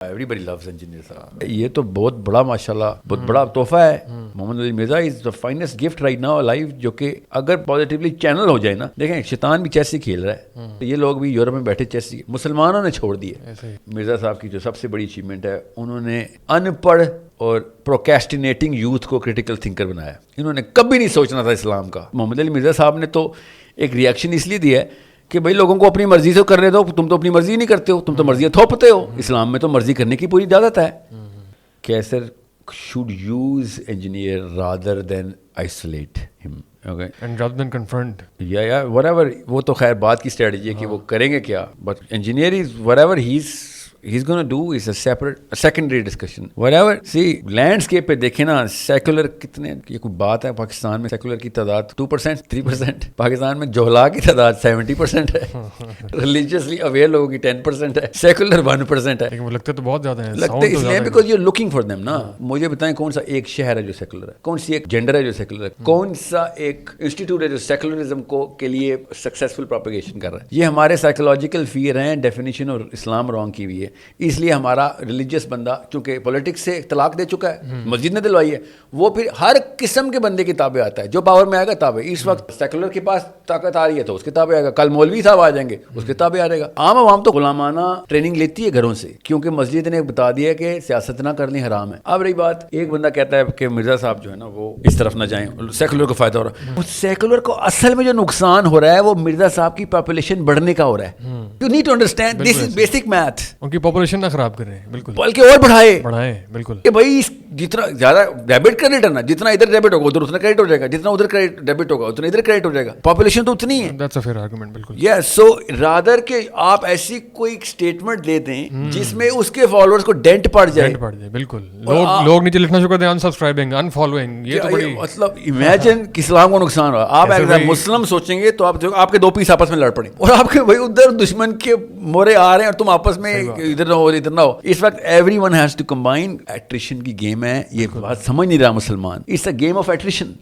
Everybody loves engineer صاحب. یہ تو بہت بڑا ماشاءاللہ بہت بڑا تحفہ ہے. Muhammad Ali Mirza is the finest gift right now life, جو کہ اگر پازیٹیولی چینل ہو جائے نا. دیکھیں شیطان بھی چیس ہی کھیل رہا ہے, یہ لوگ بھی یورپ میں بیٹھے چیس ہی, مسلمانوں نے چھوڑ دیے. مرزا صاحب کی جو سب سے بڑی اچیومنٹ ہے, انہوں نے ان پڑھ اور پروکیسٹینیٹنگ یوتھ کو کریٹیکل تھنکر بنایا. انہوں نے کبھی نہیں سوچنا تھا اسلام کا. محمد علی مرزا صاحب نے تو ایک ریئیکشن اس لیے دیا ہے کہ بھائی لوگوں کو اپنی مرضی سے کرنے دو, تم تو اپنی مرضی نہیں کرتے ہو, تم تو مرضیاں تھوپتے ہو. اسلام میں تو مرضی کرنے کی پوری اجازت ہے. کیسر should use engineer rather than isolate him, okay, and rather than confront, yeah whatever. وہ تو خیر بات کی اسٹریٹجی ہے کہ وہ کریں گے کیا, but engineer is whatever he's going to do is a separate a secondary discussion whatever. See landscape پہ دیکھیں نا, سیکولر کتنے, یہ کوئی بات ہے پاکستان میں سیکولر کی تعداد 2% 3%, پاکستان میں جوہلا کی تعداد 70% ہے, ریلیجیسلی اویئر لوگوں کی 10% ہے, سیکولر 1% ہے. لیکن وہ لگتے تو بہت زیادہ ہیں, لگتے اس لیے because you are looking for them نا. مجھے بتائیں کون سا ایک شہر ہے جو سیکولر ہے, کون سی ایک جینڈر ہے جو سیکولر ہے, کون سا ایک انسٹیٹیوٹ ہے جو سیکولرزم کو کے لیے سکسیسفل پروپیگیشن کر رہا ہے. یہ ہمارے سائیکولوجیکل فیئر ہیں, ڈیفینیشن اور اسلام رانگ کی ہوئی ہے. اس لیے ہمارا ریلیجیس بندہ چونکہ پولیٹکس سے طلاق دے چکا ہے, مسجد نے دلوائی ہے, وہ پھر ہر قسم کے بندے کی تابع آتا ہے. جو پاور میں آئے گا تابع. اس وقت سیکولر کے پاس طاقت آ رہی ہے تو اس کے تابع آئے گا, کل مولوی صاحب آ جائیں گے اس کے تابع آ جائے گا. عام عوام تو غلامانہ ٹریننگ لیتی ہے گھروں سے, کیونکہ مسجد نے بتا دیا کہ سیاست نہ کرنی حرام ہے. اب رہی بات, ایک بندہ کہتا ہے کہ مرزا صاحب جو ہے نا وہ اس طرف نہ جائیں, سیکولر کو فائدہ ہو رہا ہے. سیکولر کو اصل میں جو نقصان ہو رہا ہے وہ مرزا صاحب کی پاپولیشن بڑھنے کا ہو رہا ہے. You need to understand this is basic math. ان کی پاپولیشن نہ خراب کریں, بالکل, بلکہ اور بڑھائے بالکل, کہ بھائی جتنا زیادہ ڈیبٹ کریڈٹ ہے نا, جتنا ادھر ڈیبٹ ہوگا ادھر اتنا کریڈٹ ہو جائے گا, جتنا ادھر ڈیبٹ ہوگا اتنا ادھر کریڈٹ ہو جائے گا. پاپولیشن تو اتنی ہے. دیٹس اے فیئر آرگومنٹ, بالکل. یس, سو رادر کہ آپ ایسی کوئی اسٹیٹمنٹ دے دیں جس میں اس کے فالوورز کو ڈینٹ پڑ جائے. بالکل, لوگ نیچے لکھنا شروع کر دیں انسبسکرائبنگ, انفالوئنگ. یہ تو بڑی مطلب امیجن کہ اسلام کو نقصان ہوا. آپ ایک مسلم سوچیں گے تو آپ کے دو پیس آپس میں لڑ پڑیں, اور آپ کے بھائی ادھر دشمن کے مورے آ رہے ہیں اور تم آپس میں ادھر نہ ہو ادھر نہ ہو. اس وقت everyone has to combine. Attrition کی گیم ہے, یہ بات سمجھ نہیں رہا مسلمان. It's a game of attrition,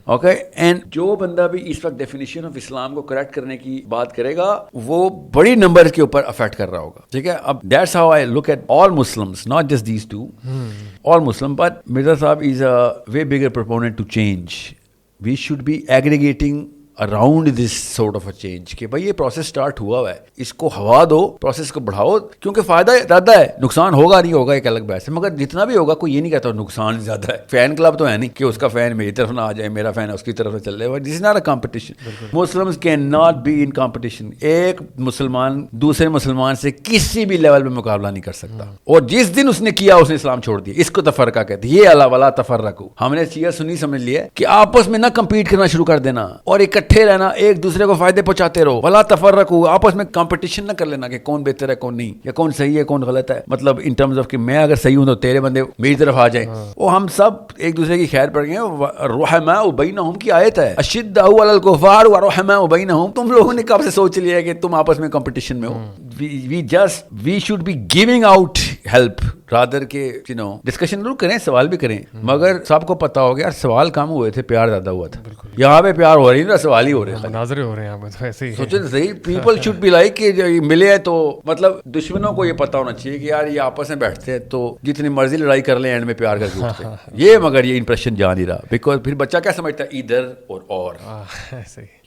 okay. And جو بندہ بھی اس وقت ڈیفینیشن آف اسلام کو کریکٹ کرنے کی بات کرے گا وہ بڑی نمبر کے اوپر افیکٹ کر رہا ہوگا, ٹھیک ہے. اب that's how I look at all Muslims, not just these two, all Muslim. But Mirza sahib is a way bigger proponent to change. We should be aggregating around this sort of a change کہ بھائی یہ process start ہوا ہے, اس کو ہوا دو, process کو بڑھاؤ, کیونکہ فائدہ زیادہ ہے, نقصان ہوگا نہیں ہوگا ایک الگ بحث ہے, مگر جتنا بھی ہوگا کوئی یہ نہیں کہتا نقصان زیادہ ہے. فین کلب تو ہے نہیں کہ اس کا فین میری طرف نہ آ جائے, میرا فین اس کی طرف نہ چل رہے. This is not a competition. Muslims can not be in competition. ایک مسلمان دوسرے مسلمان سے کسی بھی لیول میں مقابلہ نہیں کر سکتا, اور جس دن اس نے کیا اس نے اسلام چھوڑ دیا. اس کو تفرقہ کہتے ہیں. یہ اللہ والا تفرقو. ہم نے شیعہ سنی سمجھ لیا کہ آپس میں نہ کمپیٹ کرنا شروع کر دینا اور اکٹھے رہنا, ایک دوسرے کو فائدے پہنچاتے رہو. ولا تفرقوا, آپس میں کمپٹیشن نہ کر لینا کہ کون بہتر ہے کون نہیں, یا کون صحیح ہے کون غلط ہے. مطلب ان ٹرمز آف کہ میں اگر صحیح ہوں تو تیرے بندے میری طرف آ جائیں. وہ ہم سب ایک دوسرے کی خیر پڑ گئے ہیں. رحماء بینہم کی آیت ہے, اشداء علی الکفار ورحماء بینہم. تم لوگوں نے کب سے سوچ لیا کہ تم آپس میں کمپٹیشن میں ہو. We should be giving out help rather کے ڈسکشن ضرور کریں, سوال بھی کریں, مگر سب کو پتا ہو گیا سوال کم ہوئے تھے, پیار زیادہ ہوا تھا. یہاں پہ پیار ہو رہی ہے, سوال ہی ہو رہے ہیں, مناظرے ہو رہے ہیں. ایسے ہی سوچیں صحیح. پیپل شوڈ بی لائک کہ ملے ہیں تو مطلب دشمنوں کو یہ پتا ہونا چاہیے کہ یار یہ آپس میں بیٹھتے ہیں تو جتنی مرضی لڑائی کر لیں اینڈ میں پیار کر کے اٹھتے ہیں. یہ مگر یہ امپریشن جا نہیں رہا, بیکاز پھر بچہ کیا سمجھتا ہے ادھر اور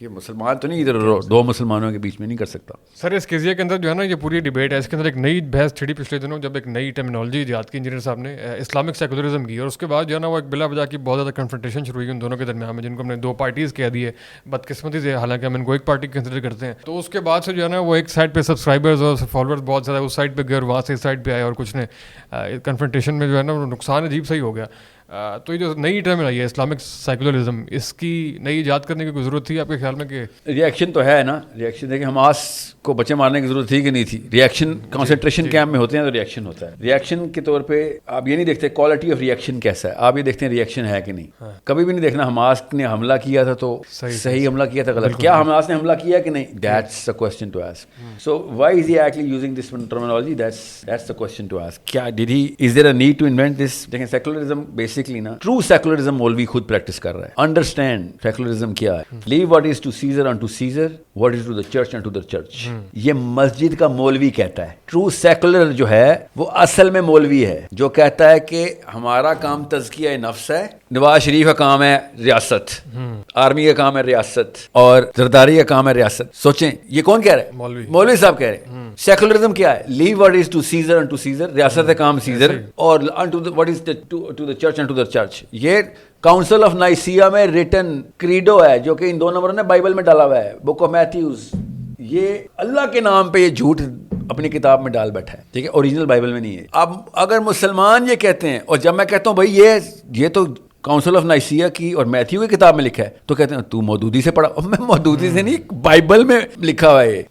یہ مسلمان تو نہیں ادھر دو مسلمانوں کے بیچ میں نہیں کر سکتا. سر اس قضیے کے اندر جو ہے نا یہ پوری ڈیبیٹ ہے, اس کے اندر ایک نئی بحث چھڑی پچھلے دنوں جب ایک نئی ٹرمینالوجی ایجاد کی انجینئر صاحب نے اسلامک سیکولرزم کی, اور اس کے بعد جو ہے نا وہ ایک بلا وجہ کی بہت زیادہ کنفرنٹیشن شروع ہوئی ان دونوں کے درمیان میں, جن کو ہم نے دو پارٹیز کہہ دی ہے بدقسمتی سے, حالانکہ ہم ان کو ایک پارٹی کنسیڈر کرتے ہیں. تو اس کے بعد سے جو ہے نا وہ ایک سائڈ پہ سبسکرائبرز اور فالوورز بہت زیادہ اس سائڈ پہ گئے اور وہاں سے اس سائڈ پہ آئے, اور کچھ نے کنفرنٹیشن میں جو ہے نا نقصان عجیب صحیح ہو گیا. تو یہ جو نئی ٹرم آئی ہے اسلامک سیکولرزم, اس کی نئی ایجاد کرنے کی کوئی ضرورت تھی آپ کے خیال میں؟ کہ ریئیکشن تو ہے نا, ریئیکشن دیکھیں حماس کو بچے مارنے کی ضرورت تھی کہ نہیں تھی. ریئیکشن کنسنٹریشن کیمپ میں ہوتے ہیں تو ریئیکشن ہوتا ہے. ریئیکشن کے طور پہ آپ یہ نہیں دیکھتے کوالٹی آف ریئیکشن کیسا ہے, آپ یہ دیکھتے ہیں ریئیکشن ہے کہ نہیں. کبھی بھی نہیں دیکھنا حماس نے حملہ کیا تھا تو صحیح حملہ کیا تھا غلط, کیا حماس نے حملہ کیا کہ نہیں, that's the question to ask. So why is he actually using this terminology? That's the question to ask. کیا did he, is there a need to invent this? دیکھیں سیکولرزم بیسک بیسکلی نا true secularism مولوی خود practice کر رہا ہے. Understand secularism کیا ہے. Leave what is to Caesar unto Caesar, what is to the church unto the church. یہ مسجد کا مولوی کہتا ہے. ٹرو سیکولر جو ہے وہ اصل میں مولوی ہے جو کہتا ہے کہ ہمارا کام تزکیہ نفس ہے, نواز شریف کا کام ہے ریاست, آرمی کا کام ہے ریاست, اور زرداری کا کام ہے ریاست. سوچیں یہ کون کہہ رہا ہے؟ مولوی صاحب کہہ رہے ہیں. سیکولرزم کیا ہے؟ Leave what is to Caesar unto Caesar, ریاست کا کام سیزر, اور what is to the church unto the church. یہ کاؤنسل آف نائسیا میں ریٹن کریڈو ہے جو کہ ان 2 نمبروں نے بائبل میں ڈالا ہوا ہے, بک آف میتھیوز. یہ اللہ کے نام پہ یہ جھوٹ اپنی کتاب میں ڈال بیٹھا ہے, ٹھیک ہے, اوریجنل بائبل میں نہیں ہے. اب اگر مسلمان یہ کہتے ہیں, اور جب میں کہتا ہوں بھائی یہ تو کاؤنسل آف نائسیا کی اور میتھیو کی کتاب میں لکھا ہے, تو کہتے ہیں تو مودودی سے پڑھا. میں مودودی سے نہیں, بائبل میں لکھا ہوا ہے.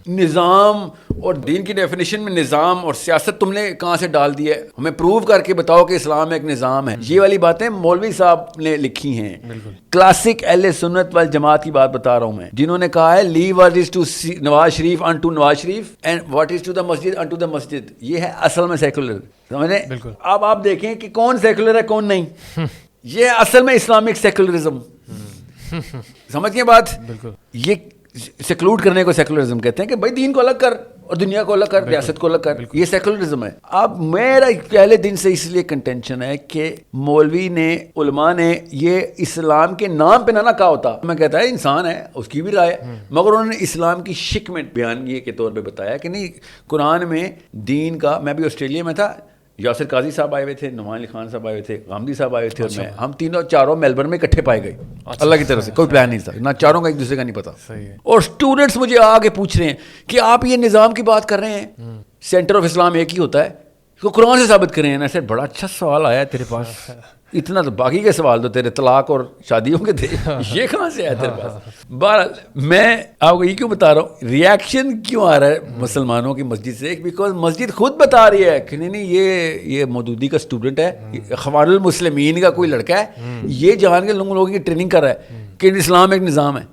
نظام اور دین کی ڈیفینیشن میں نظام اور سیاست تم نے کہاں سے ڈال دی ہے؟ ہمیں پروو کر کے بتاؤ کہ اسلام ایک نظام ہے. یہ والی باتیں مولوی صاحب نے لکھی ہیں. کلاسک اہل سنت والجماعت کی بات بتا رہا ہوں میں, جنہوں نے کہا ہے leave what is to Nawaz Sharif unto Nawaz Sharif and what is to the masjid unto دا مسجد. یہ ہے اصل میں سیکولر. سمجھ رہے؟ اب آپ دیکھیں کہ کون سیکولر ہے کون نہیں. یہ اصل میں اسلامک سیکولرزم. سمجھ گئے بات؟ یہ سیکلوڈ کرنے کو سیکولرزم کہتے ہیں کہ بھائی دین کو الگ کر اور دنیا کو الگ کر, ریاست کو الگ کر. یہ سیکولرزم ہے. اب میرا پہلے دن سے اس لیے کنٹینشن ہے کہ مولوی نے, علماء نے یہ اسلام کے نام پہ نہ کہا ہوتا. میں کہتا ہے انسان ہے, اس کی بھی رائے, مگر انہوں نے اسلام کی شک میں بیان یہ کے طور پہ بتایا کہ نہیں, قرآن میں دین کا. میں بھی آسٹریلیا میں تھا, یاسر قاضی صاحب آئے ہوئے تھے, نعمان علی خان صاحب آئے ہوئے تھے, غامدی صاحب آئے ہوئے تھے, اور میں, ہم تینوں چاروں میلبرن میں اکٹھے پائے گئے. اللہ کی طرف سے کوئی پلان نہیں تھا, نہ چاروں کا ایک دوسرے کا نہیں پتا. اور اسٹوڈنٹس مجھے آگے پوچھ رہے ہیں کہ آپ یہ نظام کی بات کر رہے ہیں, سینٹر آف اسلام ایک ہی ہوتا ہے, اس کو قرآن سے ثابت کریں. ایسے بڑا اچھا سوال آیا ہے تیرے پاس. اتنا تو باقی کے سوال تو تیرے طلاق اور شادیوں کے تھے, یہ کہاں سے آیا تیرے پاس؟ بہرحال میں آپ کو یہ کیوں بتا رہا ہوں, ریئیکشن کیوں آ رہا ہے مسلمانوں کی مسجد سے؟ بیکاز مسجد خود بتا رہی ہے کہ نہیں یہ مودودی کا اسٹوڈنٹ ہے, اخوان المسلمین کا کوئی لڑکا ہے, یہ جان کے لوگوں کی ٹریننگ کر رہا ہے کہ اسلام ایک نظام ہے.